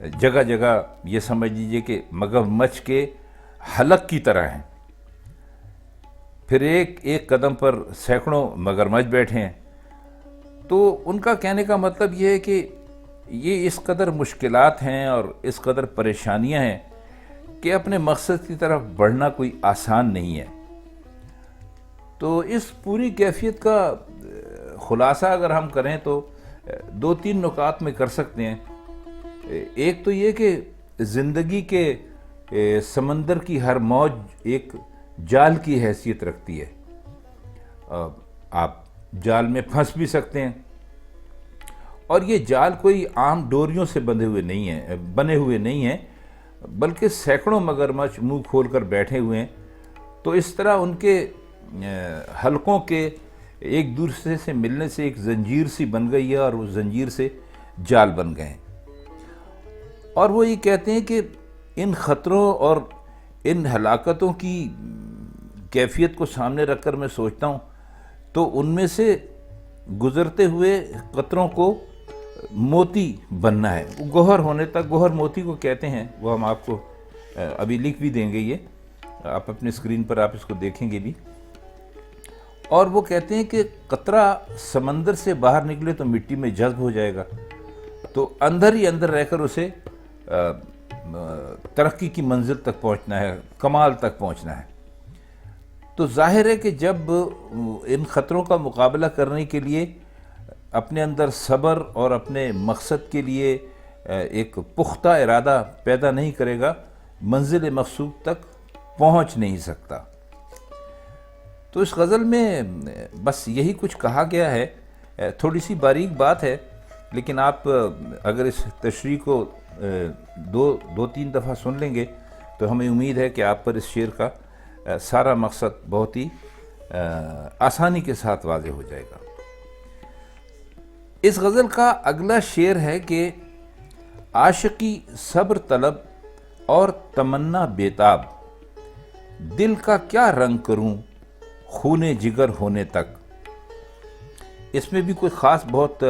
جگہ جگہ یہ سمجھ لیجئے کہ مگرمچھ کے حلق کی طرح ہیں، پھر ایک ایک قدم پر سینکڑوں مگرمچھ بیٹھے ہیں۔ تو ان کا کہنے کا مطلب یہ ہے کہ یہ اس قدر مشکلات ہیں اور اس قدر پریشانیاں ہیں کہ اپنے مقصد کی طرف بڑھنا کوئی آسان نہیں ہے۔ تو اس پوری کیفیت کا خلاصہ اگر ہم کریں تو دو تین نکات میں کر سکتے ہیں۔ ایک تو یہ کہ زندگی کے سمندر کی ہر موج ایک جال کی حیثیت رکھتی ہے، آپ جال میں پھنس بھی سکتے ہیں، اور یہ جال کوئی عام ڈوریوں سے بنے ہوئے نہیں ہیں بلکہ سینکڑوں مگرمچھ منہ کھول کر بیٹھے ہوئے ہیں۔ تو اس طرح ان کے حلقوں کے ایک دوسرے سے ملنے سے ایک زنجیر سی بن گئی ہے، اور اس زنجیر سے جال بن گئے ہیں۔ اور وہ یہ کہتے ہیں کہ ان خطروں اور ان ہلاکتوں کی کیفیت کو سامنے رکھ کر میں سوچتا ہوں تو ان میں سے گزرتے ہوئے قطروں کو موتی بننا ہے۔ گوہر ہونے تک، گوہر موتی کو کہتے ہیں، وہ ہم آپ کو ابھی لکھ بھی دیں گے، یہ آپ اپنے اسکرین پر آپ اس کو دیکھیں گے بھی۔ اور وہ کہتے ہیں کہ قطرہ سمندر سے باہر نکلے تو مٹی میں جذب ہو جائے گا، تو اندر ہی اندر رہ کر اسے ترقی کی منزل تک پہنچنا ہے، کمال تک پہنچنا ہے۔ تو ظاہر ہے کہ جب ان خطروں کا مقابلہ کرنے کے لیے اپنے اندر صبر اور اپنے مقصد کے لیے ایک پختہ ارادہ پیدا نہیں کرے گا، منزل مقصود تک پہنچ نہیں سکتا۔ تو اس غزل میں بس یہی کچھ کہا گیا ہے، تھوڑی سی باریک بات ہے، لیکن آپ اگر اس تشریح کو دو تین دفعہ سن لیں گے تو ہمیں امید ہے کہ آپ پر اس شعر کا سارا مقصد بہت ہی آسانی کے ساتھ واضح ہو جائے گا۔ اس غزل کا اگلا شعر ہے کہ عاشقی صبر طلب اور تمنا بیتاب، دل کا کیا رنگ کروں خون جگر ہونے تک۔ اس میں بھی کوئی خاص بہت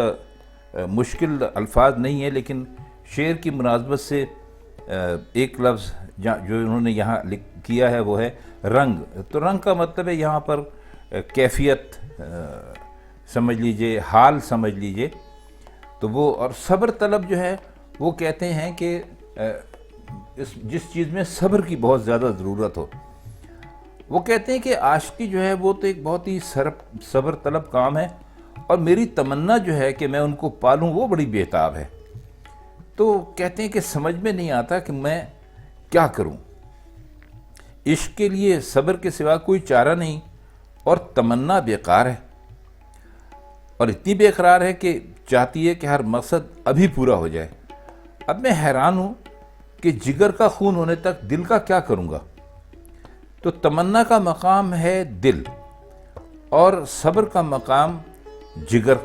مشکل الفاظ نہیں ہے، لیکن شعر کی مناسبت سے ایک لفظ جو انہوں نے یہاں کیا ہے وہ ہے رنگ۔ تو رنگ کا مطلب ہے یہاں پر کیفیت سمجھ لیجئے، حال سمجھ لیجئے۔ تو وہ اور صبر طلب جو ہے وہ کہتے ہیں کہ جس چیز میں صبر کی بہت زیادہ ضرورت ہو، وہ کہتے ہیں کہ عاشقی جو ہے وہ تو ایک بہت ہی صبر طلب کام ہے، اور میری تمنا جو ہے کہ میں ان کو پالوں وہ بڑی بیتاب ہے۔ تو کہتے ہیں کہ سمجھ میں نہیں آتا کہ میں کیا کروں، عشق کے لیے صبر کے سوا کوئی چارہ نہیں، اور تمنا بیکار ہے، اور اتنی بے قرار ہے کہ چاہتی ہے کہ ہر مقصد ابھی پورا ہو جائے۔ اب میں حیران ہوں کہ جگر کا خون ہونے تک دل کا کیا کروں گا۔ تو تمنا کا مقام ہے دل، اور صبر کا مقام جگر،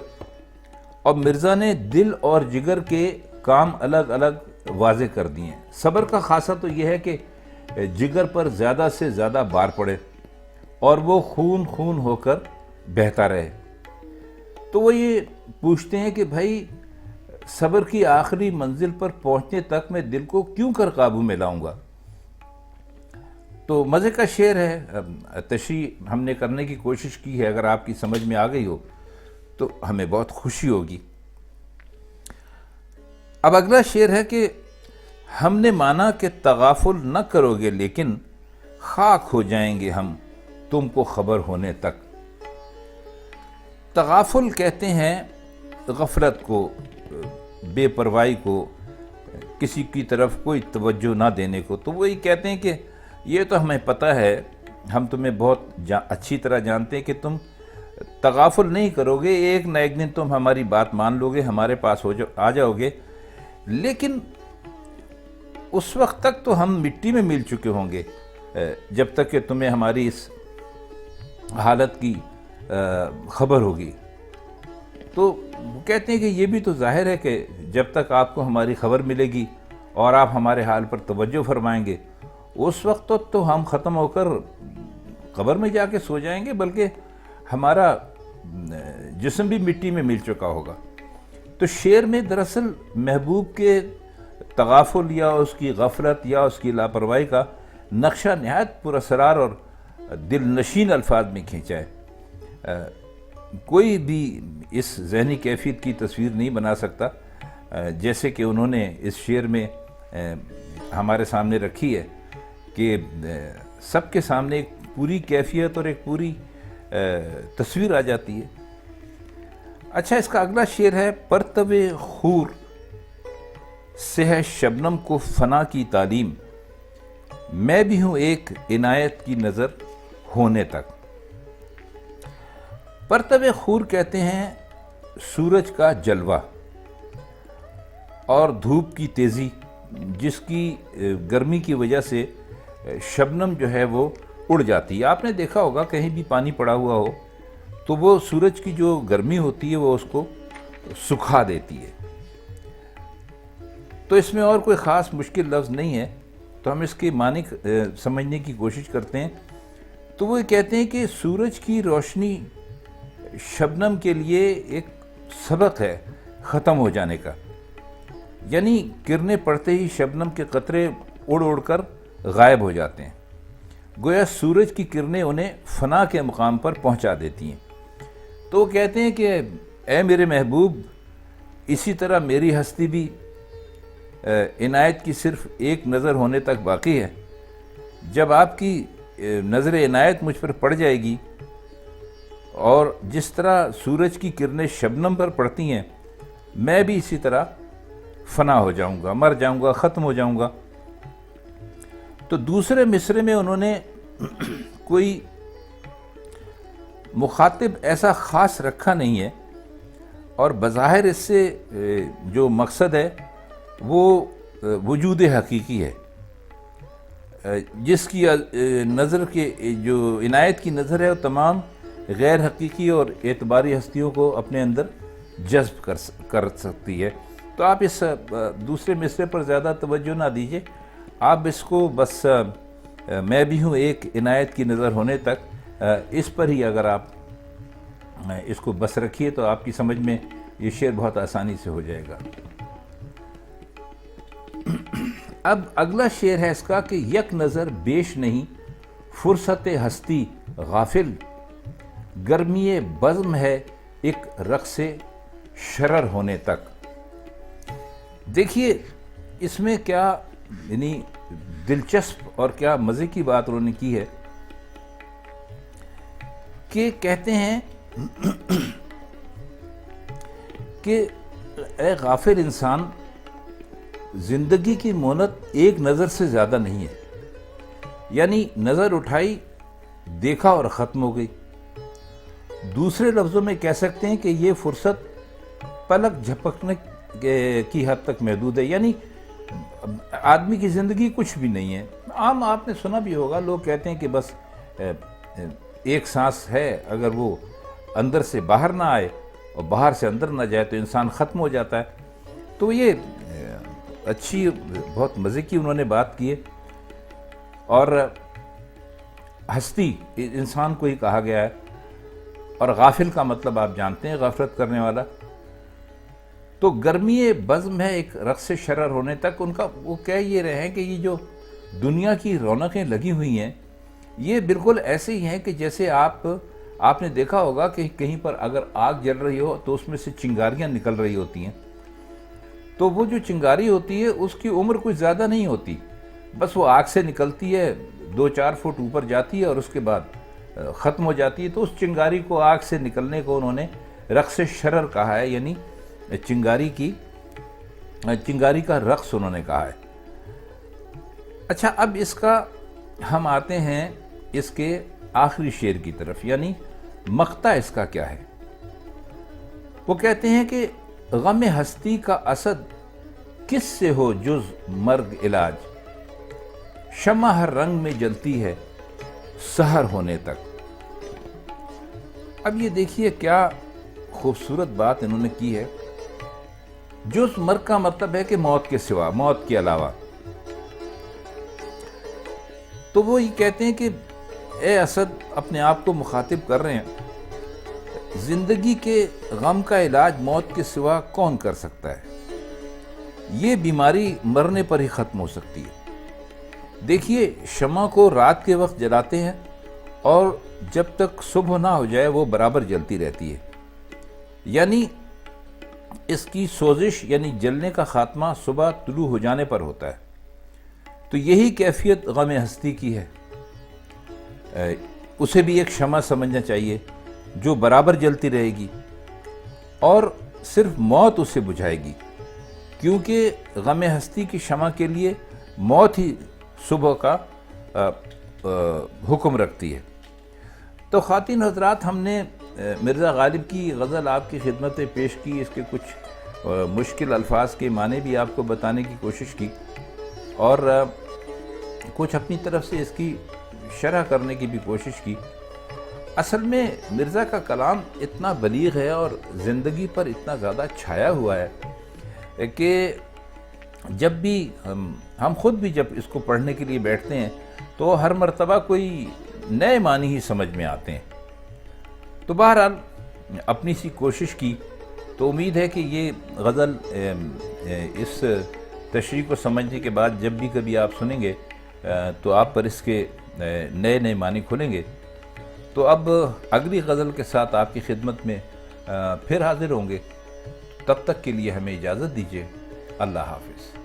اور مرزا نے دل اور جگر کے کام الگ الگ واضح کر دیے ہیں۔ صبر کا خاصہ تو یہ ہے کہ جگر پر زیادہ سے زیادہ بار پڑے اور وہ خون خون ہو کر بہتا رہے۔ تو وہ یہ پوچھتے ہیں کہ بھائی صبر کی آخری منزل پر پہنچنے تک میں دل کو کیوں کر قابو میں لاؤں گا۔ تو مزے کا شعر ہے، تشریح ہم نے کرنے کی کوشش کی ہے، اگر آپ کی سمجھ میں آ گئی ہو تو ہمیں بہت خوشی ہوگی۔ اب اگلا شعر ہے کہ ہم نے مانا کہ تغافل نہ کرو گے، لیکن خاک ہو جائیں گے ہم تم کو خبر ہونے تک۔ تغافل کہتے ہیں غفلت کو، بے پرواہی کو، کسی کی طرف کوئی توجہ نہ دینے کو۔ تو وہی کہتے ہیں کہ یہ تو ہمیں پتہ ہے، ہم تمہیں بہت اچھی طرح جانتے ہیں کہ تم تغافل نہیں کرو گے، ایک نہ ایک دن تم ہماری بات مان لو گے، ہمارے پاس آ جاؤ گے، لیکن اس وقت تک تو ہم مٹی میں مل چکے ہوں گے جب تک کہ تمہیں ہماری اس حالت کی خبر ہوگی۔ تو وہ کہتے ہیں کہ یہ بھی تو ظاہر ہے کہ جب تک آپ کو ہماری خبر ملے گی اور آپ ہمارے حال پر توجہ فرمائیں گے، اس وقت تو ہم ختم ہو کر قبر میں جا کے سو جائیں گے، بلکہ ہمارا جسم بھی مٹی میں مل چکا ہوگا۔ تو شعر میں دراصل محبوب کے تغافل یا اس کی غفلت یا اس کی لاپرواہی کا نقشہ نہایت پراسرار اور دل نشین الفاظ میں کھینچا ہے۔ کوئی بھی اس ذہنی کیفیت کی تصویر نہیں بنا سکتا جیسے کہ انہوں نے اس شعر میں ہمارے سامنے رکھی ہے، کہ سب کے سامنے ایک پوری کیفیت اور ایک پوری تصویر آ جاتی ہے۔ اچھا، اس کا اگلا شعر ہے: پرتو خور سے ہے شبنم کو فنا کی تعلیم، میں بھی ہوں ایک عنایت کی نظر ہونے تک۔ پرتو خور کہتے ہیں سورج کا جلوہ اور دھوپ کی تیزی، جس کی گرمی کی وجہ سے شبنم جو ہے وہ اڑ جاتی ہے۔ آپ نے دیکھا ہوگا کہیں بھی پانی پڑا ہوا ہو تو وہ سورج کی جو گرمی ہوتی ہے وہ اس کو سکھا دیتی ہے۔ تو اس میں اور کوئی خاص مشکل لفظ نہیں ہے، تو ہم اس کے معنی سمجھنے کی کوشش کرتے ہیں۔ تو وہ کہتے ہیں کہ سورج کی روشنی شبنم کے لیے ایک سبق ہے ختم ہو جانے کا، یعنی کرنیں پڑتے ہی شبنم کے قطرے اڑ اڑ کر غائب ہو جاتے ہیں، گویا سورج کی کرنیں انہیں فنا کے مقام پر پہنچا دیتی ہیں۔ تو وہ کہتے ہیں کہ اے میرے محبوب، اسی طرح میری ہستی بھی عنایت کی صرف ایک نظر ہونے تک باقی ہے۔ جب آپ کی نظر عنایت مجھ پر پڑ جائے گی اور جس طرح سورج کی کرنیں شبنم پر پڑتی ہیں، میں بھی اسی طرح فنا ہو جاؤں گا، مر جاؤں گا، ختم ہو جاؤں گا۔ تو دوسرے مصرے میں انہوں نے کوئی مخاطب ایسا خاص رکھا نہیں ہے، اور بظاہر اس سے جو مقصد ہے وہ وجود حقیقی ہے، جس کی نظر کے جو عنایت کی نظر ہے وہ تمام غیر حقیقی اور اعتباری ہستیوں کو اپنے اندر جذب کر سکتی ہے۔ تو آپ اس دوسرے مصرے پر زیادہ توجہ نہ دیجیے، آپ اس کو بس میں بھی ہوں ایک عنایت کی نظر ہونے تک، اس پر ہی اگر آپ اس کو بس رکھیے تو آپ کی سمجھ میں یہ شعر بہت آسانی سے ہو جائے گا۔ اب اگلا شعر ہے اس کا کہ یک نظر بیش نہیں فرصت ہستی غافل، گرمی بزم ہے ایک رقص شرر ہونے تک۔ دیکھیے اس میں کیا یعنی دلچسپ اور کیا مزے کی بات انہوں نے کی ہے کہ کہتے ہیں کہ اے غافل انسان، زندگی کی مہلت ایک نظر سے زیادہ نہیں ہے، یعنی نظر اٹھائی، دیکھا اور ختم ہو گئی۔ دوسرے لفظوں میں کہہ سکتے ہیں کہ یہ فرصت پلک جھپکنے کی حد تک محدود ہے، یعنی آدمی کی زندگی کچھ بھی نہیں ہے۔ عام آپ نے سنا بھی ہوگا، لوگ کہتے ہیں کہ بس ایک سانس ہے، اگر وہ اندر سے باہر نہ آئے اور باہر سے اندر نہ جائے تو انسان ختم ہو جاتا ہے۔ تو یہ اچھی بہت مزے کی انہوں نے بات کی ہے، اور ہستی انسان کو ہی کہا گیا ہے، اور غافل کا مطلب آپ جانتے ہیں، غفلت کرنے والا۔ تو گرمی بزم ہے ایک رقص شرر ہونے تک، ان کا وہ کہہ یہ رہے ہیں کہ یہ جو دنیا کی رونقیں لگی ہوئی ہیں یہ بالکل ایسے ہی ہیں کہ جیسے آپ نے دیکھا ہوگا کہ کہیں پر اگر آگ جل رہی ہو تو اس میں سے چنگاریاں نکل رہی ہوتی ہیں، تو وہ جو چنگاری ہوتی ہے اس کی عمر کچھ زیادہ نہیں ہوتی، بس وہ آگ سے نکلتی ہے، 2-4 فٹ اوپر جاتی ہے اور اس کے بعد ختم ہو جاتی ہے۔ تو اس چنگاری کو، آگ سے نکلنے کو انہوں نے رقص شرر کہا ہے، یعنی چنگاری کا رقص انہوں نے کہا ہے۔ اچھا، اب اس کا ہم آتے ہیں اس کے آخری شعر کی طرف، یعنی مقطع اس کا کیا ہے۔ وہ کہتے ہیں کہ غم ہستی کا اسد کس سے ہو جز مرگ علاج، شمع ہر رنگ میں جلتی ہے سحر ہونے تک۔ اب یہ دیکھیے کیا خوبصورت بات انہوں نے کی ہے۔ جز مرگ کا مطلب ہے کہ موت کے سوا، موت کے علاوہ۔ تو وہ یہ کہتے ہیں کہ اے اسد، اپنے آپ کو مخاطب کر رہے ہیں، زندگی کے غم کا علاج موت کے سوا کون کر سکتا ہے؟ یہ بیماری مرنے پر ہی ختم ہو سکتی ہے۔ دیکھیے، شمع کو رات کے وقت جلاتے ہیں اور جب تک صبح نہ ہو جائے وہ برابر جلتی رہتی ہے، یعنی اس کی سوزش یعنی جلنے کا خاتمہ صبح طلوع ہو جانے پر ہوتا ہے۔ تو یہی کیفیت غم ہستی کی ہے۔ اسے بھی ایک شمع سمجھنا چاہیے جو برابر جلتی رہے گی، اور صرف موت اسے بجھائے گی، کیونکہ غم ہستی کی شمع کے لیے موت ہی صبح کا حکم رکھتی ہے۔ تو خواتین حضرات، ہم نے مرزا غالب کی غزل آپ کی خدمت میں پیش کی، اس کے کچھ مشکل الفاظ کے معنی بھی آپ کو بتانے کی کوشش کی، اور کچھ اپنی طرف سے اس کی شرح کرنے کی بھی کوشش کی۔ اصل میں مرزا کا کلام اتنا بلیغ ہے اور زندگی پر اتنا زیادہ چھایا ہوا ہے کہ جب بھی ہم خود بھی جب اس کو پڑھنے کے لیے بیٹھتے ہیں تو ہر مرتبہ کوئی نئے معنی ہی سمجھ میں آتے ہیں۔ تو بہرحال اپنی سی کوشش کی، تو امید ہے کہ یہ غزل اس تشریح کو سمجھنے کے بعد جب بھی کبھی آپ سنیں گے تو آپ پر اس کے نئے نئے معنی کھلیں گے۔ تو اب اگلی غزل کے ساتھ آپ کی خدمت میں پھر حاضر ہوں گے، تب تک کے لیے ہمیں اجازت دیجیے۔ اللہ حافظ۔